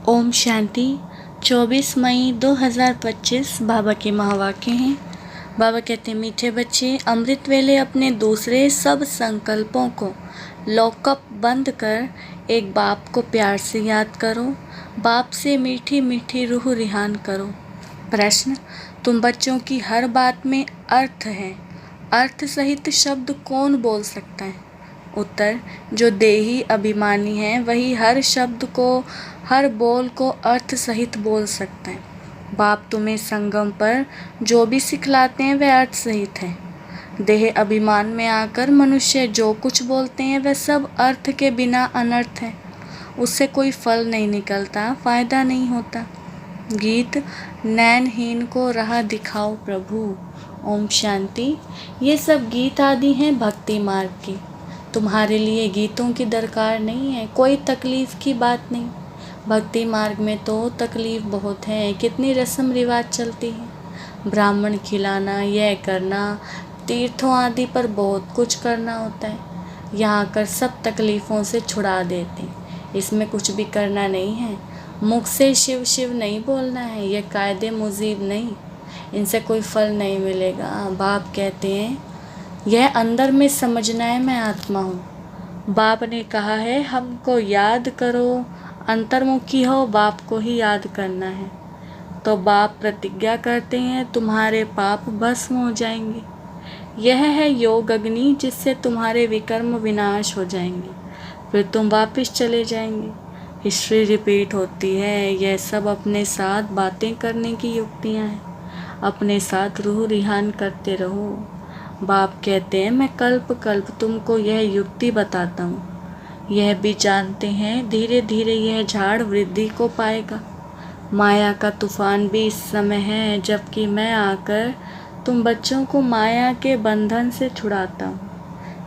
ओम शांति। 24 मई 2025 बाबा के महावाक्य हैं। बाबा कहते हैं, मीठे बच्चे, अमृत वेले अपने दूसरे सब संकल्पों को लॉकअप बंद कर एक बाप को प्यार से याद करो। बाप से मीठी मीठी रूह रिहान करो। प्रश्न, तुम बच्चों की हर बात में अर्थ है, अर्थ सहित शब्द कौन बोल सकता है? उत्तर, जो देही अभिमानी है वही हर शब्द को, हर बोल को अर्थ सहित बोल सकता है। बाप तुम्हें संगम पर जो भी सिखलाते हैं वह अर्थ सहित है। देह अभिमान में आकर मनुष्य जो कुछ बोलते हैं वह सब अर्थ के बिना अनर्थ है। उससे कोई फल नहीं निकलता, फायदा नहीं होता। गीत, नैनहीन को राह दिखाओ प्रभु। ओम शांति। ये सब गीत आदि हैं भक्ति मार्ग के। तुम्हारे लिए गीतों की दरकार नहीं है, कोई तकलीफ़ की बात नहीं। भक्ति मार्ग में तो तकलीफ़ बहुत है, कितनी रस्म रिवाज चलती है। ब्राह्मण खिलाना, यह करना, तीर्थों आदि पर बहुत कुछ करना होता है। यहाँ आकर सब तकलीफ़ों से छुड़ा देते। इसमें कुछ भी करना नहीं है। मुख से शिव शिव नहीं बोलना है, यह कायदे मुजीब नहीं। इनसे कोई फल नहीं मिलेगा। बाप कहते हैं, यह अंदर में समझना है मैं आत्मा हूँ। बाप ने कहा है हमको याद करो, अंतर्मुखी हो, बाप को ही याद करना है। तो बाप प्रतिज्ञा करते हैं तुम्हारे पाप भस्म हो जाएंगे। यह है योग अग्नि, जिससे तुम्हारे विकर्म विनाश हो जाएंगे, फिर तुम वापस चले जाएंगे। हिस्ट्री रिपीट होती है। यह सब अपने साथ बातें करने की युक्तियाँ हैं। अपने साथ रूह रिहान करते रहो। बाप कहते हैं, मैं कल्प कल्प तुमको यह युक्ति बताता हूँ। यह भी जानते हैं धीरे धीरे यह झाड़ वृद्धि को पाएगा। माया का तूफान भी इस समय है, जबकि मैं आकर तुम बच्चों को माया के बंधन से छुड़ाता हूँ।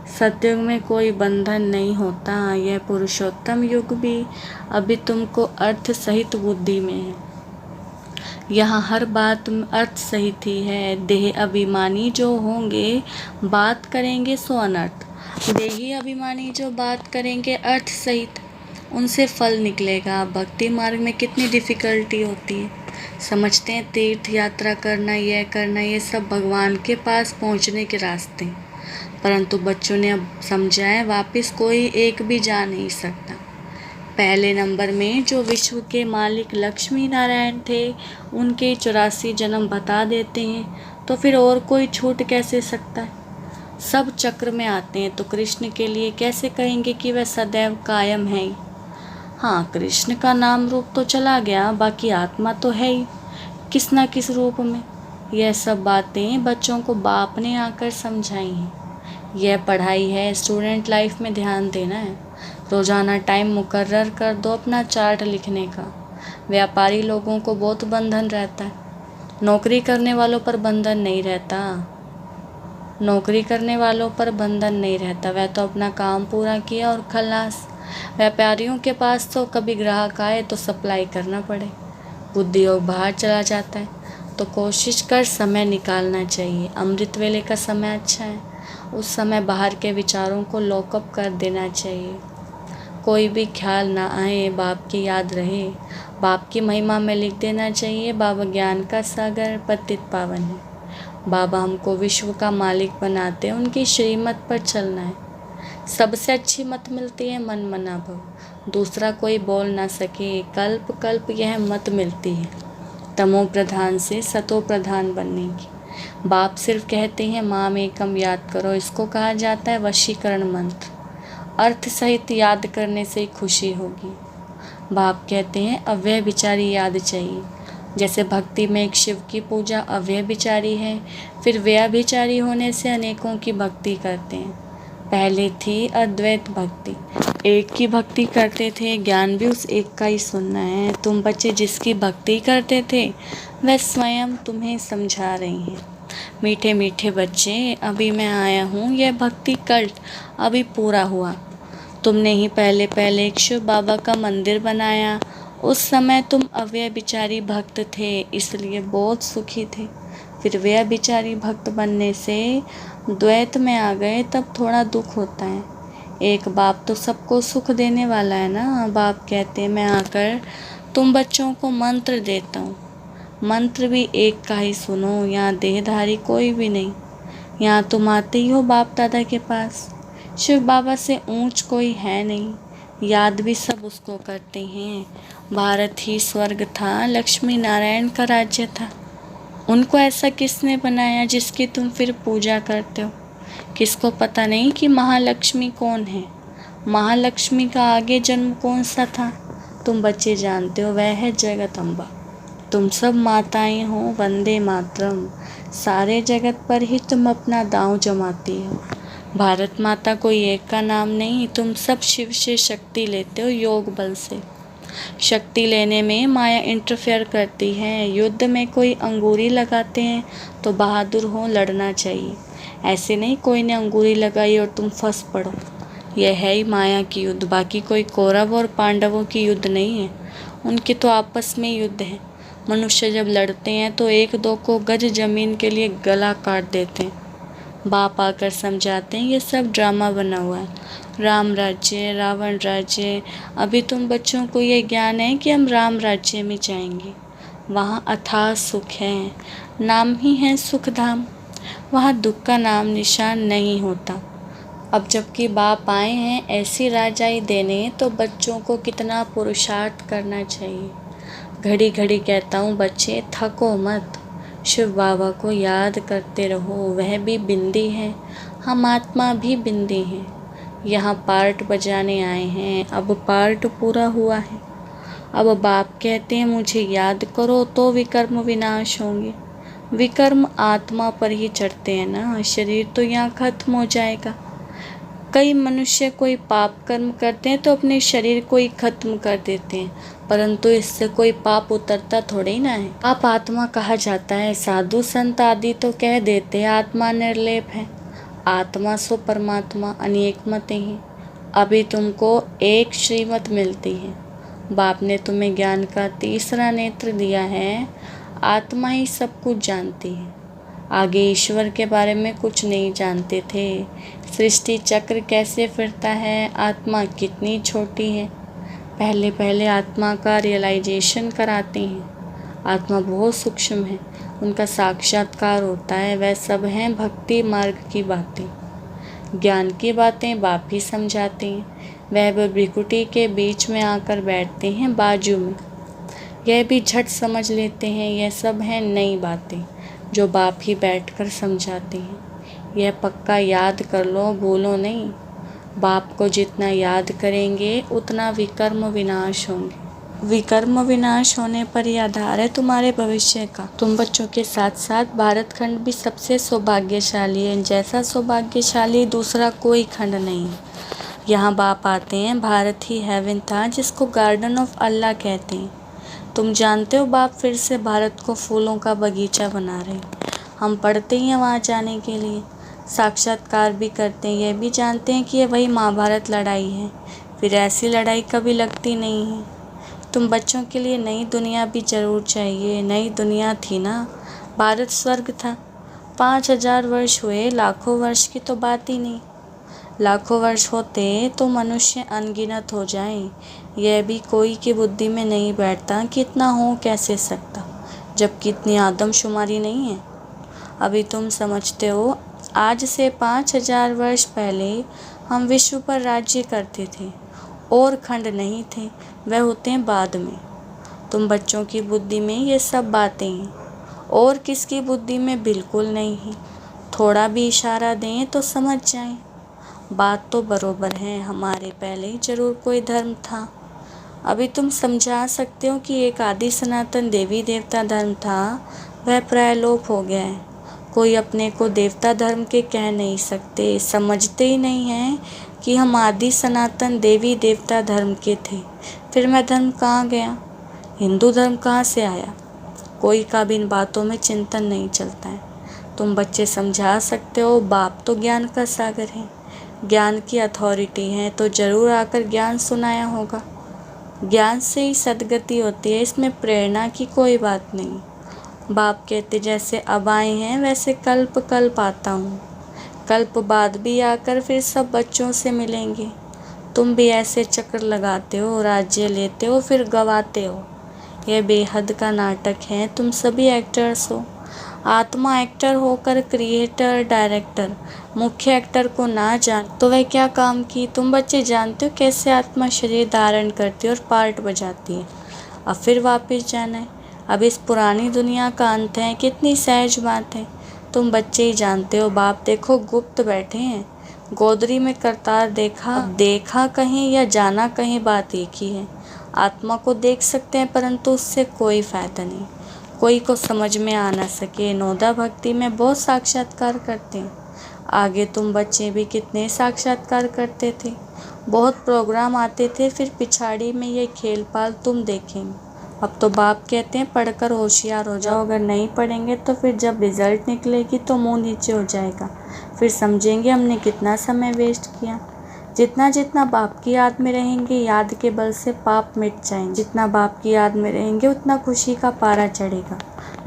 सतयुग में कोई बंधन नहीं होता। यह पुरुषोत्तम युग भी अभी तुमको अर्थ सहित बुद्धि में है। यहाँ हर बात अर्थ सहित ही है। देह अभिमानी जो होंगे बात करेंगे सो अनर्थ, देही अभिमानी जो बात करेंगे अर्थ सहित, उनसे फल निकलेगा। भक्ति मार्ग में कितनी डिफ़िकल्टी होती है। समझते हैं तीर्थ यात्रा करना, ये सब भगवान के पास पहुँचने के रास्ते, परंतु बच्चों ने अब समझा है वापस कोई एक भी जा नहीं सकता। पहले नंबर में जो विश्व के मालिक लक्ष्मी नारायण थे, उनके 84 जन्म बता देते हैं, तो फिर और कोई छूट कैसे सकता है? सब चक्र में आते हैं, तो कृष्ण के लिए कैसे कहेंगे कि वह सदैव कायम है ही? हाँ, कृष्ण का नाम रूप तो चला गया, बाकी आत्मा तो है ही, किस ना किस रूप में। यह सब बातें बच्चों को बाप ने आकर समझाई हैं। यह पढ़ाई है, स्टूडेंट लाइफ में ध्यान देना है। रोज़ाना टाइम मुकर्रर कर दो अपना चार्ट लिखने का। व्यापारी लोगों को बहुत बंधन रहता है, नौकरी करने वालों पर बंधन नहीं रहता। नौकरी करने वालों पर बंधन नहीं रहता, वह तो अपना काम पूरा किया और खलास। व्यापारियों के पास तो कभी ग्राहक आए तो सप्लाई करना पड़े, बुद्धि योग बाहर चला जाता है। तो कोशिश कर समय निकालना चाहिए। अमृत वेले का समय अच्छा है, उस समय बाहर के विचारों को लॉकअप कर देना चाहिए। कोई भी ख्याल ना आए, बाप की याद रहे। बाप की महिमा में लिख देना चाहिए, बाबा ज्ञान का सागर पतित पावन है। बाबा हमको विश्व का मालिक बनाते हैं, उनकी श्रीमत पर चलना है। सबसे अच्छी मत मिलती है मन मना भव, दूसरा कोई बोल ना सके। कल्प कल्प यह मत मिलती है, तमो प्रधान से सतो प्रधान बनने की। बाप सिर्फ कहते हैं माम एकम याद करो, इसको कहा जाता है वशीकरण मंत्र। अर्थ सहित याद करने से खुशी होगी। बाप कहते हैं अव्यय विचारी याद चाहिए। जैसे भक्ति में एक शिव की पूजा अव्यय विचारी है, फिर व्यभिचारी होने से अनेकों की भक्ति करते हैं। पहले थी अद्वैत भक्ति, एक की भक्ति करते थे, ज्ञान भी उस एक का ही सुनना है। तुम बच्चे जिसकी भक्ति करते थे वह स्वयं तुम्हें समझा रही हैं। मीठे मीठे बच्चे, अभी मैं आया हूँ, यह भक्ति कल्ट अभी पूरा हुआ। तुमने ही पहले पहले एक शिव बाबा का मंदिर बनाया। उस समय तुम अव्यभिचारी भक्त थे, इसलिए बहुत सुखी थे। फिर व्यभिचारी भक्त बनने से द्वैत में आ गए, तब थोड़ा दुख होता है। एक बाप तो सबको सुख देने वाला है ना। बाप कहते हैं मैं आकर तुम बच्चों को मंत्र देता हूँ, मंत्र भी एक का ही सुनो, यहाँ देहधारी कोई भी नहीं। यहाँ तुम आते ही हो बाप दादा के पास, शिव बाबा से ऊंच कोई है नहीं, याद भी सब उसको करते हैं। भारत ही स्वर्ग था, लक्ष्मी नारायण का राज्य था। उनको ऐसा किसने बनाया जिसकी तुम फिर पूजा करते हो? किसको पता नहीं कि महालक्ष्मी कौन है? महालक्ष्मी का आगे जन्म कौन सा था? तुम बच्चे जानते हो, वह है जगदम्बा। तुम सब माताएं हो, वंदे मातरम। सारे जगत पर ही तुम अपना दांव जमाती हो। भारत माता कोई एक का नाम नहीं, तुम सब शिव से शक्ति लेते हो, योग बल से। शक्ति लेने में माया इंटरफेयर करती है। युद्ध में कोई अंगूरी लगाते हैं तो बहादुर हो, लड़ना चाहिए। ऐसे नहीं कोई ने अंगूरी लगाई और तुम फंस पड़ो। यह है ही माया की युद्ध, बाकी कोई कौरव और पांडवों की युद्ध नहीं है। उनके तो आपस में युद्ध है। मनुष्य जब लड़ते हैं तो एक दो को गज जमीन के लिए गला काट देते हैं। बाप आकर समझाते हैं ये सब ड्रामा बना हुआ है, राम राज्य, रावण राज्य। अभी तुम बच्चों को ये ज्ञान है कि हम राम राज्य में जाएंगे। वहाँ अथाह सुख है, नाम ही है सुख धाम। वहाँ दुख का नाम निशान नहीं होता। अब जबकि बाप आए हैं ऐसी राजाई देने, तो बच्चों को कितना पुरुषार्थ करना चाहिए। घड़ी घड़ी कहता हूँ बच्चे, थको मत, शिव बाबा को याद करते रहो। वह भी बिंदी है, हम आत्मा भी बिंदी हैं। यहाँ पार्ट बजाने आए हैं, अब पार्ट पूरा हुआ है। अब बाप कहते हैं मुझे याद करो तो विकर्म विनाश होंगे। विकर्म आत्मा पर ही चढ़ते हैं ना, शरीर तो यहाँ खत्म हो जाएगा। कई मनुष्य कोई पाप कर्म करते हैं तो अपने शरीर को ही खत्म कर देते हैं, परंतु इससे कोई पाप उतरता थोड़े ही ना है। पाप आत्मा कहा जाता है। साधु संत आदि तो कह देते हैं आत्मा निर्लेप है। आत्मा सो परमात्मा, अनेक मतें हैं। अभी तुमको एक श्रीमत मिलती है। बाप ने तुम्हें ज्ञान का तीसरा नेत्र दिया है। आत्मा ही सब कुछ जानती है, आगे ईश्वर के बारे में कुछ नहीं जानते थे। सृष्टि चक्र कैसे फिरता है, आत्मा कितनी छोटी है, पहले पहले आत्मा का रियलाइजेशन कराते हैं। आत्मा बहुत सूक्ष्म है, उनका साक्षात्कार होता है। वह सब हैं भक्ति मार्ग की बातें, ज्ञान की बातें बाप ही समझाते हैं। वह भृकुटी के बीच में आकर बैठते हैं बाजू में, यह भी झट समझ लेते हैं। यह सब हैं नई बातें जो बाप ही बैठकर समझाते हैं। यह पक्का याद कर लो, भूलो नहीं। बाप को जितना याद करेंगे उतना विकर्म विनाश होंगे। विकर्म विनाश होने पर ही आधार है तुम्हारे भविष्य का। तुम बच्चों के साथ साथ भारत खंड भी सबसे सौभाग्यशाली है। जैसा सौभाग्यशाली दूसरा कोई खंड नहीं है। यहाँ बाप आते हैं, भारत ही हेवन था जिसको गार्डन ऑफ अल्लाह कहते हैं। तुम जानते हो बाप फिर से भारत को फूलों का बगीचा बना रहे। हम पढ़ते ही हैं वहाँ जाने के लिए, साक्षात्कार भी करते हैं। यह भी जानते हैं कि ये वही महाभारत लड़ाई है, फिर ऐसी लड़ाई कभी लगती नहीं है। तुम बच्चों के लिए नई दुनिया भी ज़रूर चाहिए। नई दुनिया थी ना, भारत स्वर्ग था। 5000 वर्ष हुए, लाखों वर्ष की तो बात ही नहीं। लाखों वर्ष होते तो मनुष्य अनगिनत हो जाएं। यह भी कोई की बुद्धि में नहीं बैठता कि इतना हो कैसे सकता, जबकि इतनी आदमशुमारी नहीं है। अभी तुम समझते हो, आज से 5000 वर्ष पहले हम विश्व पर राज्य करते थे और खंड नहीं थे, वह होते हैं बाद में। तुम बच्चों की बुद्धि में ये सब बातें हैं और किसकी बुद्धि में बिल्कुल नहीं है। थोड़ा भी इशारा दें तो समझ जाएं। बात तो बरोबर है, हमारे पहले जरूर कोई धर्म था। अभी तुम समझा सकते हो कि एक आदि सनातन देवी देवता धर्म था, वह प्रायलोप हो गया है। कोई अपने को देवता धर्म के कह नहीं सकते, समझते ही नहीं हैं कि हम आदि सनातन देवी देवता धर्म के थे। फिर मैं धर्म कहाँ गया, हिंदू धर्म कहाँ से आया? कोई का भी इन बातों में चिंतन नहीं चलता है। तुम बच्चे समझा सकते हो, बाप तो ज्ञान का सागर है, ज्ञान की अथॉरिटी है, तो ज़रूर आकर ज्ञान सुनाया होगा। ज्ञान से ही सद्गति होती है, इसमें प्रेरणा की कोई बात नहीं। बाप कहते जैसे अब आए हैं वैसे कल्प कल्प आता हूँ। कल्प बाद भी आकर फिर सब बच्चों से मिलेंगे। तुम भी ऐसे चक्कर लगाते हो, राज्य लेते हो, फिर गवाते हो। यह बेहद का नाटक है। तुम सभी एक्टर्स हो। आत्मा एक्टर होकर क्रिएटर, डायरेक्टर, मुख्य एक्टर को ना जान तो वह क्या काम की। तुम बच्चे जानते हो कैसे आत्मा शरीर धारण करती है और पार्ट बजाती है। अब फिर वापस जाना है। अब इस पुरानी दुनिया का अंत है। कितनी सहज बात है। तुम बच्चे ही जानते हो। बाप देखो गुप्त बैठे हैं। गोदरी में करतार देखा, अब देखा कहीं या जाना कहीं, बात एक ही है। आत्मा को देख सकते हैं परंतु उससे कोई फायदा नहीं। कोई को समझ में आ ना सके। नोदा भक्ति में बहुत साक्षात्कार करते हैं। आगे तुम बच्चे भी कितने साक्षात्कार करते थे। बहुत प्रोग्राम आते थे। फिर पिछाड़ी में ये खेल पाल तुम देखेंगे। अब तो बाप कहते हैं पढ़कर होशियार हो जाओ। अगर नहीं पढ़ेंगे तो फिर जब रिजल्ट निकलेगी तो मुंह नीचे हो जाएगा। फिर समझेंगे हमने कितना समय वेस्ट किया। जितना जितना बाप की याद में रहेंगे, याद के बल से पाप मिट जाएंगे। जितना बाप की याद में रहेंगे उतना खुशी का पारा चढ़ेगा।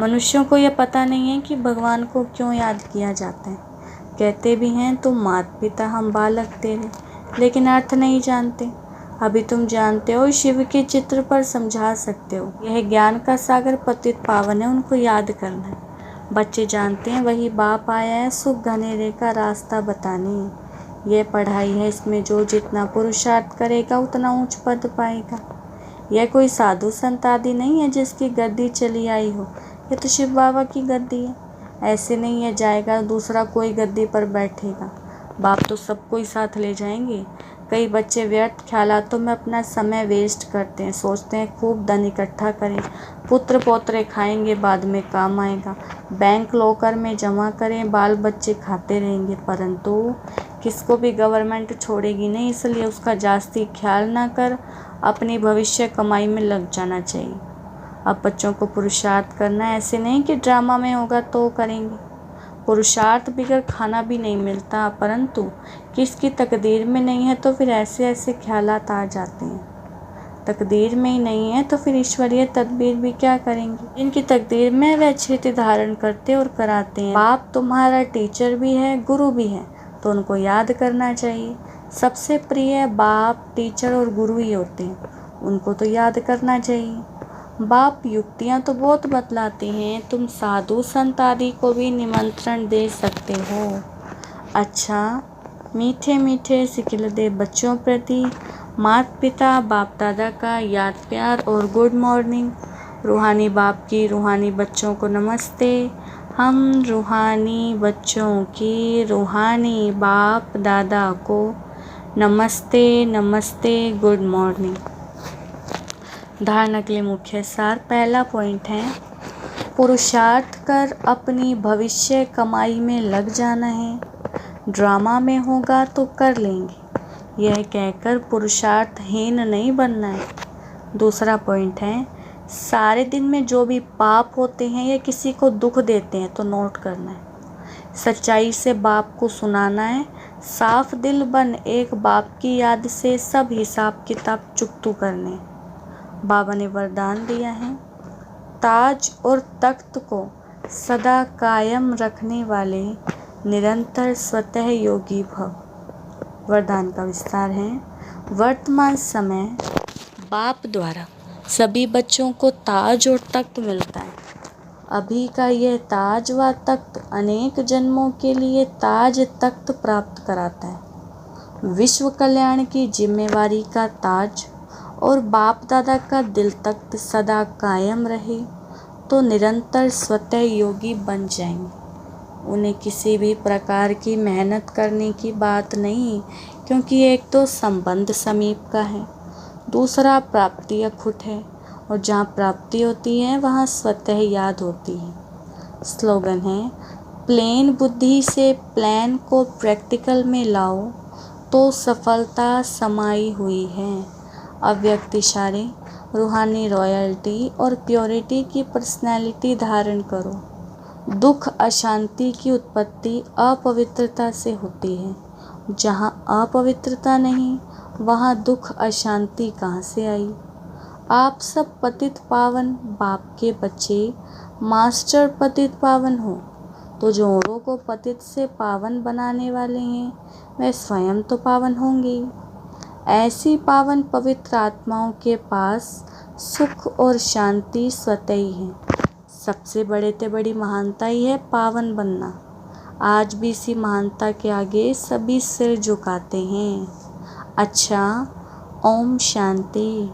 मनुष्यों को यह पता नहीं है कि भगवान को क्यों याद किया जाता है। कहते भी हैं तुम माता पिता हम बालक तेरे, लेकिन अर्थ नहीं जानते। अभी तुम जानते हो, शिव के चित्र पर समझा सकते हो। यह ज्ञान का सागर पतित पावन है, उनको याद करना है। बच्चे जानते हैं वही बाप आया है सुख घनेरे का रास्ता बताने। यह पढ़ाई है, इसमें जो जितना पुरुषार्थ करेगा उतना ऊंच पद पाएगा। यह कोई साधु संत आदि नहीं है जिसकी गद्दी चली आई हो। यह तो शिव बाबा की गद्दी है। ऐसे नहीं है जाएगा दूसरा कोई गद्दी पर बैठेगा। बाप तो सबको ही साथ ले जाएंगे। कई बच्चे व्यर्थ ख्यालातों में अपना समय वेस्ट करते हैं। सोचते हैं खूब धन इकट्ठा करें, पुत्र पोत्रे खाएंगे, बाद में काम आएगा। बैंक लॉकर में जमा करें, बाल बच्चे खाते रहेंगे। परंतु किसको भी गवर्नमेंट छोड़ेगी नहीं, इसलिए उसका जास्ती ख्याल ना कर अपनी भविष्य कमाई में लग जाना चाहिए। अब बच्चों को पुरुषार्थ करना है, ऐसे नहीं कि ड्रामा में होगा तो करेंगे। पुरुषार्थ बिगड़ खाना भी नहीं मिलता, परंतु किसकी तकदीर में नहीं है तो फिर ऐसे ऐसे ख्यालात आ जाते हैं। तकदीर में ही नहीं है तो फिर ईश्वरीय तदबीर भी क्या करेंगे। जिनकी तकदीर में वह क्षेत्र धारण करते और कराते हैं। बाप तुम्हारा टीचर भी है, गुरु भी है, तो उनको याद करना चाहिए। सबसे प्रिय बाप, टीचर और गुरु ही होते हैं, उनको तो याद करना चाहिए। बाप युक्तियाँ तो बहुत बतलाते हैं। तुम साधु संत आदि को भी निमंत्रण दे सकते हो। अच्छा, मीठे मीठे सिकिलदे बच्चों प्रति माता पिता बाप दादा का याद प्यार और गुड मॉर्निंग। रूहानी बाप की रूहानी बच्चों को नमस्ते। हम रूहानी बच्चों की रूहानी बाप दादा को नमस्ते नमस्ते, गुड मॉर्निंग। धारणा के लिए मुख्य सार। पहला पॉइंट है पुरुषार्थ कर अपनी भविष्य कमाई में लग जाना है। ड्रामा में होगा तो कर लेंगे, यह कहकर पुरुषार्थहीन नहीं बनना है। दूसरा पॉइंट है सारे दिन में जो भी पाप होते हैं या किसी को दुख देते हैं तो नोट करना है। सच्चाई से बाप को सुनाना है। साफ दिल बन एक बाप की याद से सब हिसाब किताब चुकतू करने। बाबा ने वरदान दिया है ताज और तख्त को सदा कायम रखने वाले निरंतर स्वतः योगी भव। वरदान का विस्तार है वर्तमान समय बाप द्वारा सभी बच्चों को ताज और तख्त मिलता है। अभी का यह ताज व तख्त अनेक जन्मों के लिए ताज तख्त प्राप्त कराता है। विश्व कल्याण की जिम्मेवारी का ताज और बाप दादा का दिल तख्त सदा कायम रहे तो निरंतर स्वतः योगी बन जाएंगे। उन्हें किसी भी प्रकार की मेहनत करने की बात नहीं, क्योंकि एक तो संबंध समीप का है, दूसरा प्राप्ति अखुट है, और जहाँ प्राप्ति होती है वहाँ स्वतः याद होती है। स्लोगन है प्लेन बुद्धि से प्लान को प्रैक्टिकल में लाओ तो सफलता समाई हुई है। अव्यक्त इशारे रूहानी रॉयल्टी और प्योरिटी की पर्सनैलिटी धारण करो। दुख अशांति की उत्पत्ति अपवित्रता से होती है। जहाँ अपवित्रता नहीं वहाँ दुख अशांति कहाँ से आई। आप सब पतित पावन बाप के बच्चे मास्टर पतित पावन हो, तो जो औरों को पतित से पावन बनाने वाले हैं वे स्वयं तो पावन होंगे। ऐसी पावन पवित्र आत्माओं के पास सुख और शांति स्वतः ही है। सबसे बड़े ते बड़ी महानता ही है पावन बनना। आज भी इसी महानता के आगे सभी सिर झुकाते हैं। अच्छा, ओम शांति।